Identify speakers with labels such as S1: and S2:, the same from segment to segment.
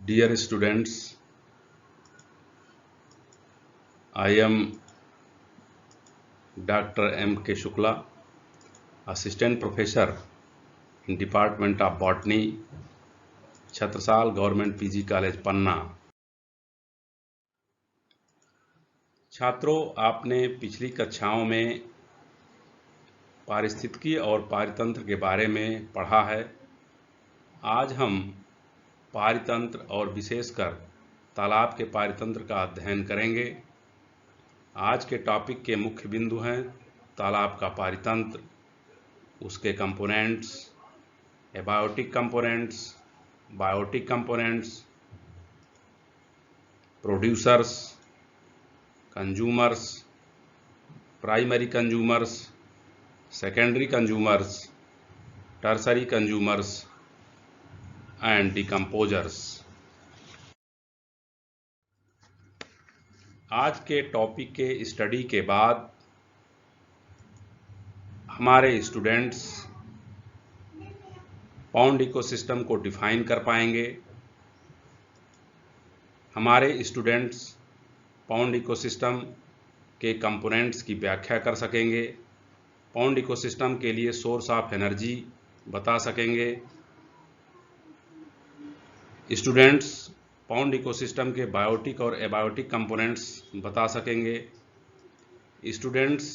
S1: Dear students, I am Dr. M. K. Shukla, Assistant Professor in Department of Botany, Chhatrasal government PG college Panna. छात्रों, आपने पिछली कक्षाओं में पारिस्थितिकी और पारितंत्र के बारे में पढ़ा है। आज हम पारितंत्र और विशेषकर तालाब के पारितंत्र का अध्ययन करेंगे। आज के टॉपिक के मुख्य बिंदु हैं तालाब का पारितंत्र, उसके components, abiotic components, biotic components, producers, consumers, primary consumers, secondary consumers, tertiary consumers and decomposers. आज के टॉपिक के स्टडी के बाद हमारे स्टूडेंट्स पाउंड इकोसिस्टम को डिफाइन कर पाएंगे। हमारे स्टूडेंट्स पाउंड इकोसिस्टम के कंपोनेंट्स की व्याख्या कर सकेंगे, पाउंड इकोसिस्टम के लिए सोर्स ऑफ एनर्जी बता सकेंगे। स्टूडेंट्स पाउंड इकोसिस्टम के बायोटिक और एबायोटिक कंपोनेंट्स बता सकेंगे। स्टूडेंट्स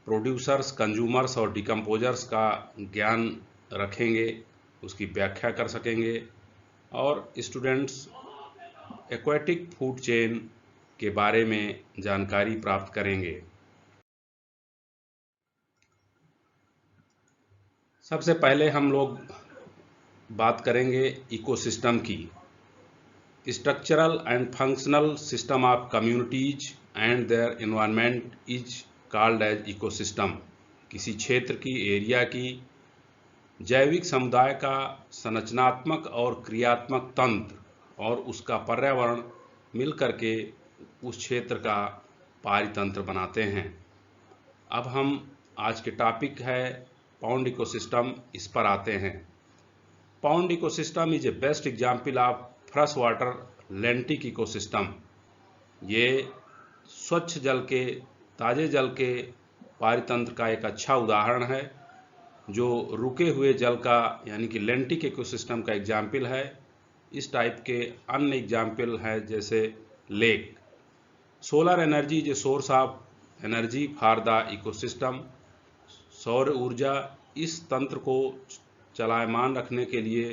S1: प्रोड्यूसर्स, कंज्यूमर्स और डिकम्पोजर्स का ज्ञान रखेंगे, उसकी व्याख्या कर सकेंगे। और स्टूडेंट्स एक्वेटिक फूड चेन के बारे में जानकारी प्राप्त करेंगे। सबसे पहले हम लोग बात करेंगे इकोसिस्टम की। Structural and functional system of communities and their environment is called as ecosystem. किसी क्षेत्र की, एरिया की जैविक समुदाय का संरचनात्मक और क्रियात्मक तंत्र और उसका पर्यावरण मिलकर के उस क्षेत्र का पारितंत्र बनाते हैं। अब हम आज के टॉपिक है पाउंड इकोसिस्टम, इस पर आते हैं। Pound ecosystem is a best example of fresh water लेंटिक ecosystem. ये स्वच्छ जल के, ताजे जल के पारितंत्र का एक अच्छा उदाहरण है, जो रुके हुए जल का यानी कि लेंटिक इकोसिस्टम का एग्जाम्पल है। इस टाइप के अन्य एग्जाम्पल है जैसे lake. Solar energy is a source of energy for the ecosystem. सौर ऊर्जा इस तंत्र को चलायमान रखने के लिए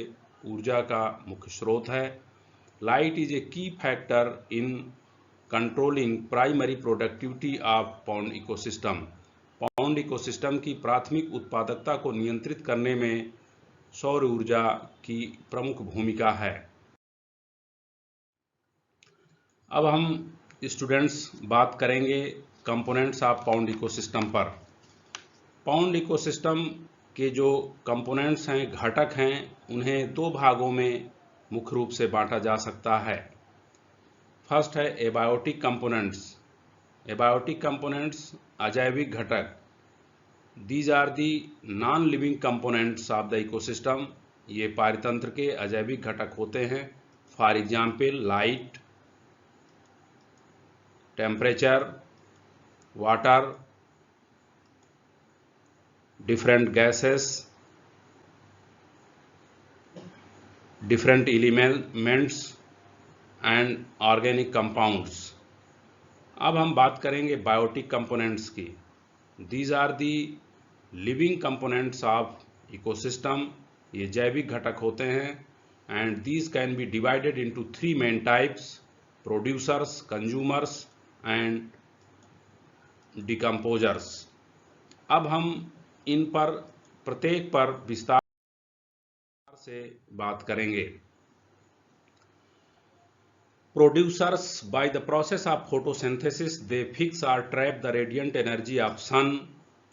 S1: ऊर्जा का मुख्य स्रोत है। लाइट इज ए की factor in controlling primary productivity of pound ecosystem. Pound ecosystem की प्राथमिक उत्पादकता को नियंत्रित करने में सौर ऊर्जा की प्रमुख भूमिका है। अब हम स्टूडेंट्स बात करेंगे कंपोनेंट्स ऑफ पाउंड इकोसिस्टम पर। पाउंड इकोसिस्टम के जो कंपोनेंट्स हैं, घटक हैं, उन्हें दो भागों में मुख्य रूप से बांटा जा सकता है। फर्स्ट है एबायोटिक कंपोनेंट्स। एबायोटिक कंपोनेंट्स अजैविक घटक। These are the non living components of the ecosystem. ये पारितंत्र के अजैविक घटक होते हैं। For example light, temperature, water, different gases, different elements and organic compounds। अब हम बात करेंगे बायोटिक कंपोनेंट्स की। These are the living components of ecosystem। ये जैविक घटक होते हैं and these can be divided into three main types: producers, consumers and decomposers। अब हम इन पर प्रत्येक पर विस्तार से बात करेंगे। Producers, by the process of photosynthesis they fix और trap the radiant energy of sun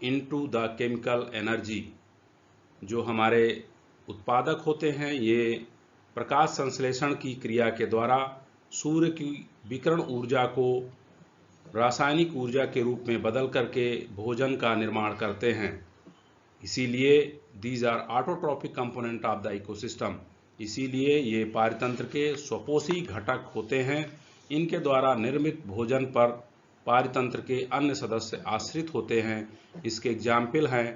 S1: into the chemical energy. जो हमारे उत्पादक होते हैं, ये प्रकाश संश्लेषण की क्रिया के द्वारा सूर्य की विकिरण ऊर्जा को रासायनिक ऊर्जा के रूप में बदल करके भोजन का निर्माण करते हैं। इसीलिए these are autotrophic component of the ecosystem. इसीलिए ये पारितंत्र के स्वपोषी घटक होते हैं। इनके द्वारा निर्मित भोजन पर पारितंत्र के अन्य सदस्य आश्रित होते हैं। इसके एग्जाम्पल हैं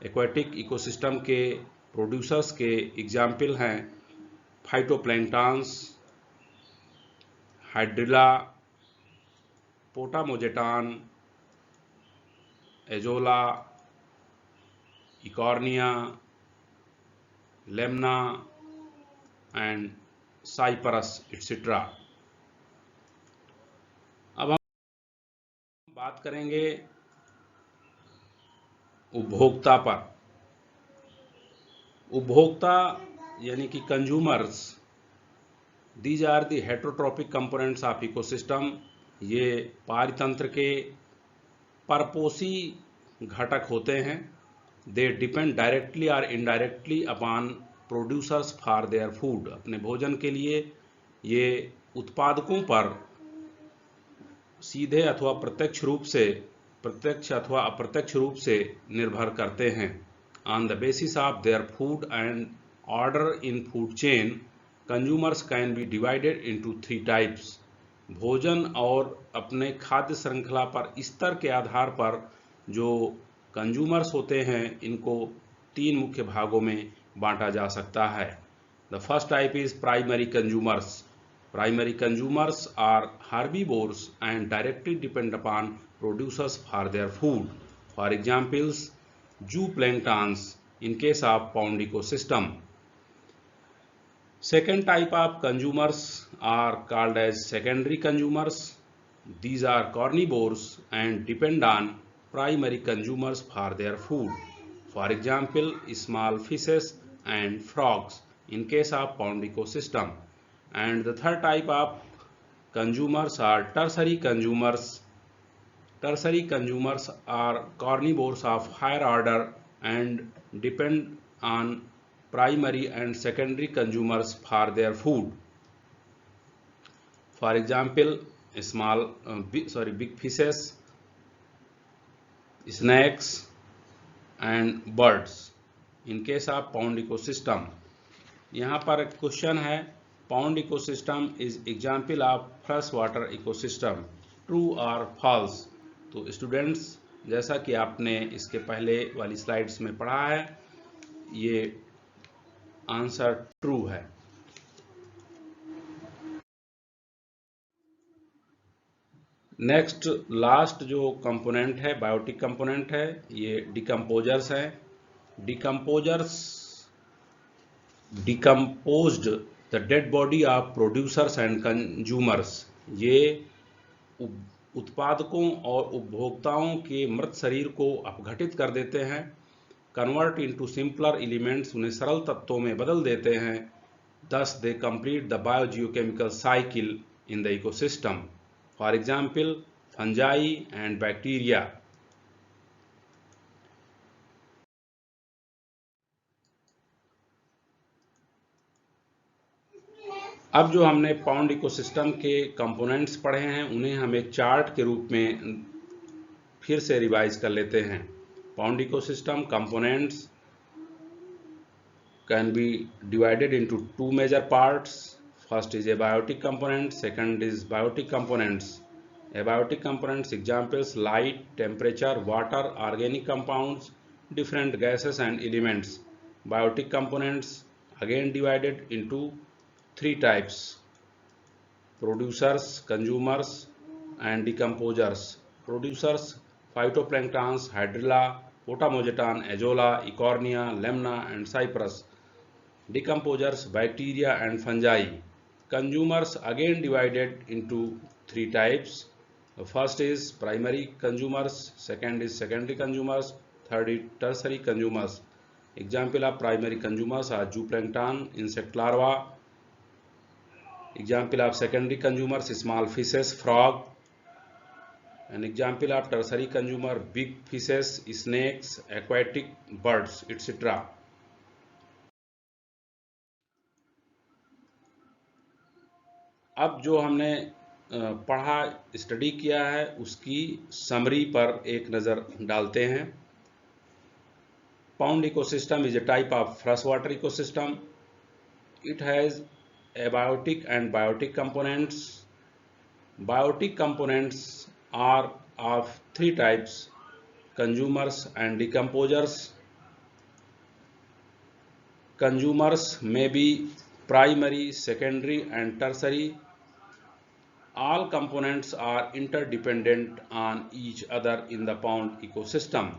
S1: एक्वेटिक इकोसिस्टम के प्रोड्यूसर्स के एग्जाम्पल हैं phytoplanktons, hydrilla, potamogeton, azolla, eichhornia, lemna and cyperus etcetera. अब हम बात करेंगे उपभोक्ता पर। उपभोक्ता यानी कि consumers, these are the heterotrophic components of ecosystem. ये पारितंत्र के परपोषी घटक होते हैं। दे डिपेंड डायरेक्टली और indirectly upon producers for their food. अपने भोजन के लिए ये उत्पादकों पर सीधे अथवा प्रत्यक्ष अथवा अप्रत्यक्ष रूप से निर्भर करते हैं। On the basis of their food and order in food chain, consumers can be divided into 3 types. भोजन और अपने खाद्य श्रृंखला पर स्तर के आधार पर जो कंज्यूमर्स होते हैं, इनको 3 मुख्य भागों में बांटा जा सकता है। The first type is primary consumers. Primary consumers are herbivores and directly depend upon producers for their food. For examples, zooplanktons in case of pond ecosystem. Second type of consumers are called as secondary consumers. These are carnivores and depend on primary consumers for their food. For example, small fishes and frogs in case of pond ecosystem. And the third type of consumers are tertiary consumers. Tertiary consumers are carnivores of higher order and depend on primary and secondary consumers for their food. For example, big fishes, snakes and birds in case of pond ecosystem. यहाँ पर एक question है, pond ecosystem is example of fresh water ecosystem, true or false? तो students, जैसा कि आपने इसके पहले वाली स्लाइड्स में पढ़ा है, ये आंसर ट्रू है। नेक्स्ट लास्ट जो कंपोनेंट है, बायोटिक कंपोनेंट है, ये डिकम्पोजर्स हैं। Decomposers decomposed the dead body of producers and consumers. ये उत्पादकों और उपभोक्ताओं के मृत शरीर को अपघटित कर देते हैं। कन्वर्ट इनटू सिंपलर एलिमेंट्स, उन्हें सरल तत्वों में बदल देते हैं। दस they complete the biogeochemical cycle in the ecosystem. For example, fungi and bacteria. अब जो हमने पॉन्ड इकोसिस्टम के कंपोनेंट्स पढ़े हैं, उन्हें हम एक चार्ट के रूप में फिर से रिवाइज कर लेते हैं। Pond ecosystem components can be divided into 2 major parts. First is abiotic component, second is biotic components. Abiotic components examples light, temperature, water, organic compounds, different gases and elements. Biotic components again divided into 3 types: producers, consumers and decomposers. Producers: phytoplanktons, hydrilla, potamogeton, azolla, ecornia, lemna and cyprus. Decomposers: bacteria and fungi. Consumers again divided into 3 types. The first is primary consumers, second is secondary consumers, third is tertiary consumers. Example of primary consumers are zooplankton, insect larvae. Example of secondary consumers, small fishes, frog. An example of tertiary consumer, big fishes, snakes, aquatic birds, etc. अब जो हमने पढ़ा, study किया है, उसकी summary पर एक नज़र डालते हैं। Pond ecosystem is a type of freshwater ecosystem. It has abiotic and biotic components. Biotic components are of three types: consumers and decomposers. Consumers may be primary, secondary, and tertiary. All components are interdependent on each other in the pond ecosystem.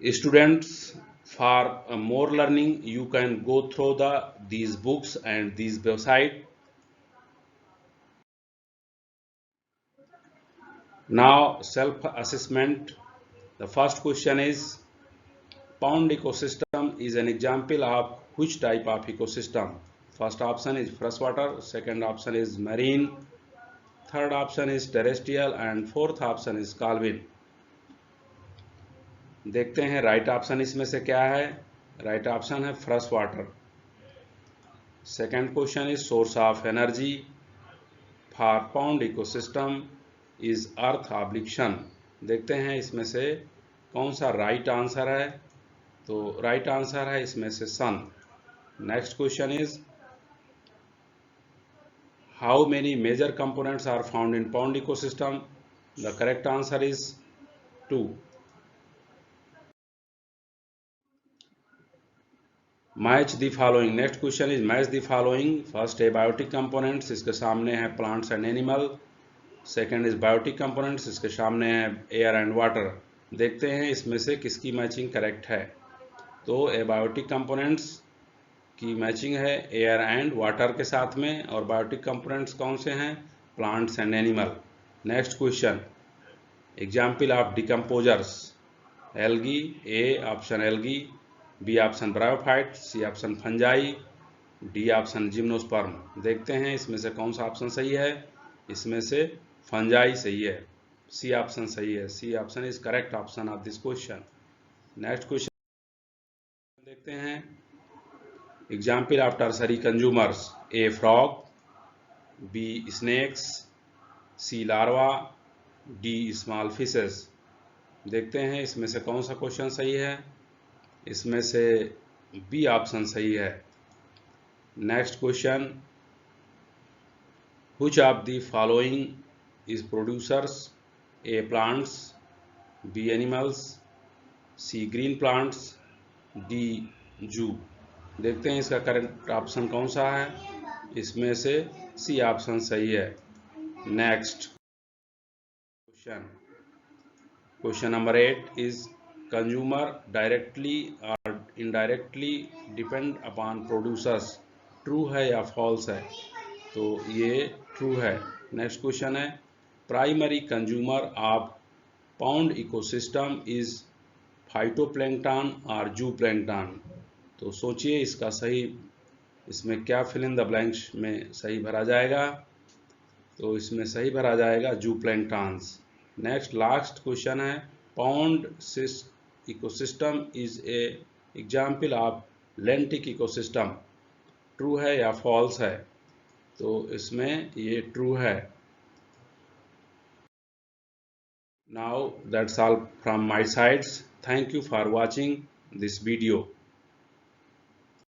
S1: Students, for more learning, you can go through these books and these websites. Now, self-assessment. The first question is, pond ecosystem is an example of which type of ecosystem? First option is freshwater, second option is marine, third option is terrestrial, and fourth option is Calvin. देखते हैं right option इसमें से क्या है. Right option है fresh water. Second question is source of energy. For pond ecosystem is earth oblique sun. देखते हैं इसमें से कौन सा राइट आंसर है. तो राइट आंसर है इसमें से sun. Next question is how many major components are found in pond ecosystem. The correct answer is 2. Match the following. Next question is match the following. First है biotic components, इसके सामने है plants and animal. Second is biotic components, इसके सामने है air and water. देखते हैं इसमें से किसकी मैचिंग करेक्ट है. तो एबायोटिक कंपोनेंट्स की मैचिंग है एयर एंड वाटर के साथ में, और बायोटिक कंपोनेंट्स कौन से हैं? Plants and animal. Next question, example of decomposers. Algae, A option algae, B option bryophyte, C option fungi, D option gymnosperm. देखते हैं इसमें से कौन सा ऑप्शन सही है. इसमें से फंजाई सही है. सी ऑप्शन सही है. C option is correct option of this question. Next question देखते हैं. Example of tertiary consumers. A frog, B snakes, C larva, D small fishes. देखते हैं इसमें से कौन सा क्वेश्चन सही है. इसमें से बी ऑप्शन सही है. Next question, which of the following is producers. A plants, B animals, C green plants, D zoo. देखते हैं इसका करेक्ट ऑप्शन कौन सा है. इसमें से सी ऑप्शन सही है. Next question, question number 8 is consumer directly और indirectly depend upon producers. True है या फॉल्स है. तो ये ट्रू है. नेक्स्ट क्वेश्चन है, primary consumer of pond ecosystem is phytoplankton और जू प्लैंक्टन. तो सोचिए इसका सही, इसमें क्या फिल इन द ब्लैंक्स में सही भरा जाएगा. तो इसमें सही भरा जाएगा जू प्लैंक्टन्स. नेक्स्ट लास्ट क्वेश्चन है, pond ecosystem is a example of लेंटिक ecosystem. True है या फॉल्स है. तो इसमें ये ट्रू है. Now that's all from my sides. Thank you for watching this video.